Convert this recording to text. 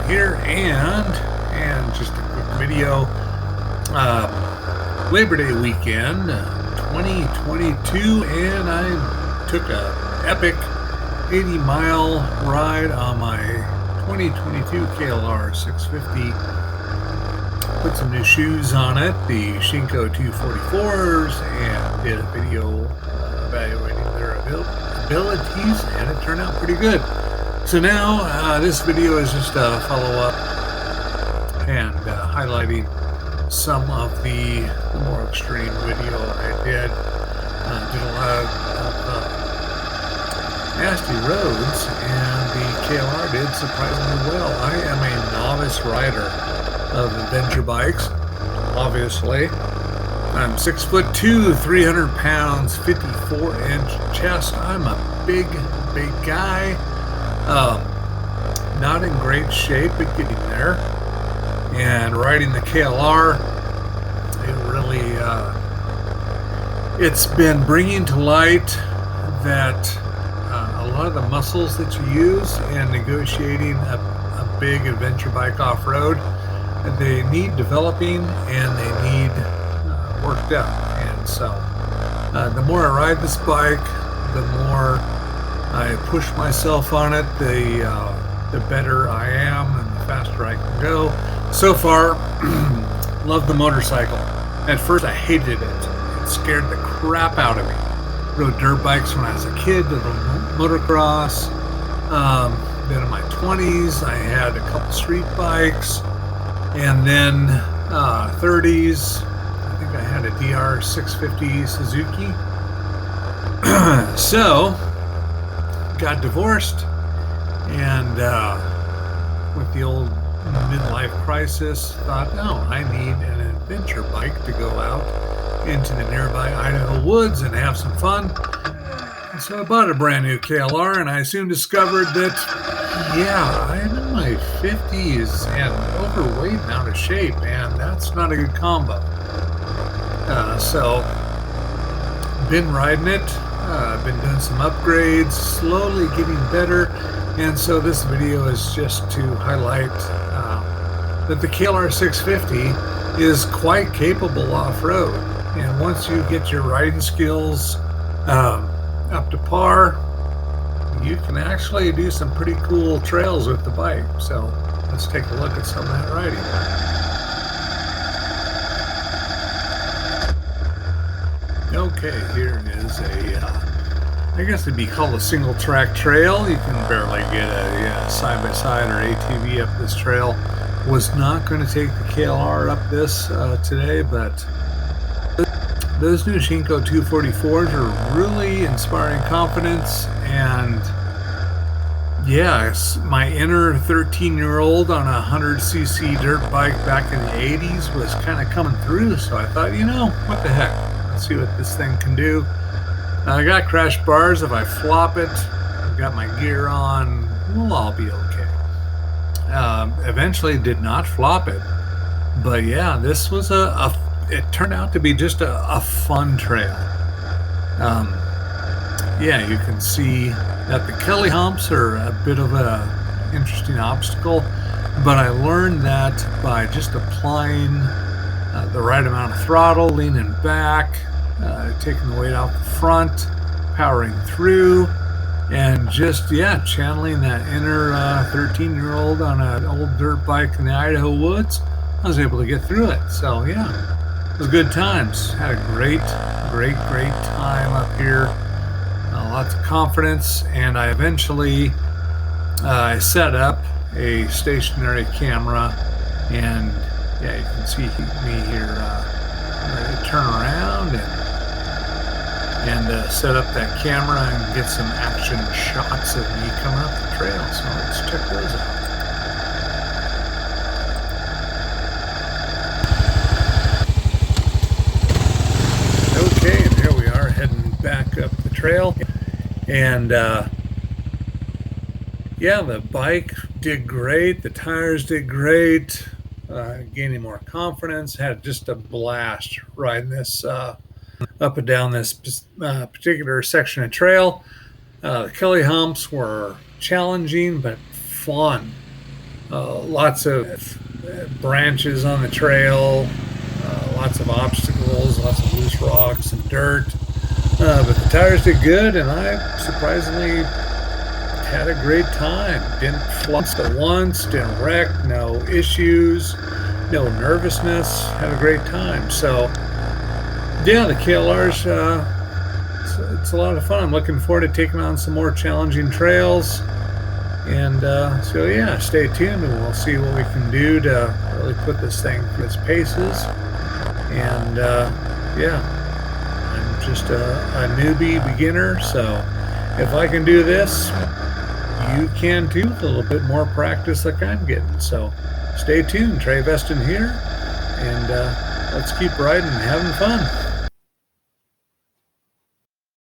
here, and just a quick video. Labor Day weekend, 2022, and I took a epic 80-mile ride on my 2022 KLR 650. Put some new shoes on it, the Shinko 244s, and did a video evaluating their abilities, and it turned out pretty good. So now this video is just a follow-up and highlighting some of the more extreme video I did. Did a lot of nasty roads, and the KLR did surprisingly well. I am a novice rider of adventure bikes, obviously. I'm 6'2", 300 pounds, 54-inch chest. I'm a big guy. Not in great shape, but getting there. And riding the KLR, it really, it's been bringing to light that a lot of the muscles that you use in negotiating a big adventure bike off-road, they need developing and they need worked up. And so the more I ride this bike, the more I push myself on it, the better I am and the faster I can go. So far, love the motorcycle. At first I hated it. It scared the crap out of me. Rode dirt bikes when I was a kid, did motocross. Then in my 20s I had a couple street bikes, and then 30s I think I had a DR 650 Suzuki. So got divorced, and with the old midlife crisis, thought, oh, I need an adventure bike to go out into the nearby Idaho woods and have some fun. And so I bought a brand new KLR, and I soon discovered that, yeah, I'm in my 50s and overweight and out of shape, and that's not a good combo. So been riding it, been doing some upgrades, slowly getting better. And so this video is just to highlight that the KLR 650 is quite capable off-road. And once you get your riding skills up to par, you can actually do some pretty cool trails with the bike. So let's take a look at some of that riding. Okay, here is I guess it'd be called a single track trail. You can barely get a side-by-side or ATV up this trail. Was not going to take the KLR up this today, but those new Shinko 244s are really inspiring confidence. And yeah, my inner 13-year-old on a 100cc dirt bike back in the 80s was kind of coming through. So I thought, what the heck? Let's see what this thing can do. I got crash bars. If I flop it, I've got my gear on, we'll all be okay. Eventually did not flop it, but yeah, this was it turned out to be just a fun trail. Yeah, you can see that the Kelly humps are a bit of a interesting obstacle, but I learned that by just applying the right amount of throttle, leaning back, taking the weight out the front, powering through, and just, channeling that inner 13-year-old on an old dirt bike in the Idaho woods, I was able to get through it. So, it was good times. Had a great time up here. Lots of confidence, and I eventually I set up a stationary camera, and you can see me here ready to turn around and set up that camera and get some action shots of me coming up the trail. So let's check those out. Okay, and here we are heading back up the trail. And the bike did great. The tires did great. Gaining more confidence. Had just a blast riding this up and down this particular section of trail. The Kelly humps were challenging but fun. Lots of branches on the trail, lots of obstacles, lots of loose rocks and dirt. But the tires did good, and I surprisingly had a great time. Didn't flux at once, didn't wreck, no issues, no nervousness. Had a great time. So, yeah, the KLR's it's a lot of fun. I'm looking forward to taking on some more challenging trails. And so, yeah, stay tuned, and we'll see what we can do to really put this thing through its paces. And yeah, I'm just a newbie beginner, so if I can do this, you can too with a little bit more practice like I'm getting. So stay tuned. Trey Veston here, and let's keep riding and having fun.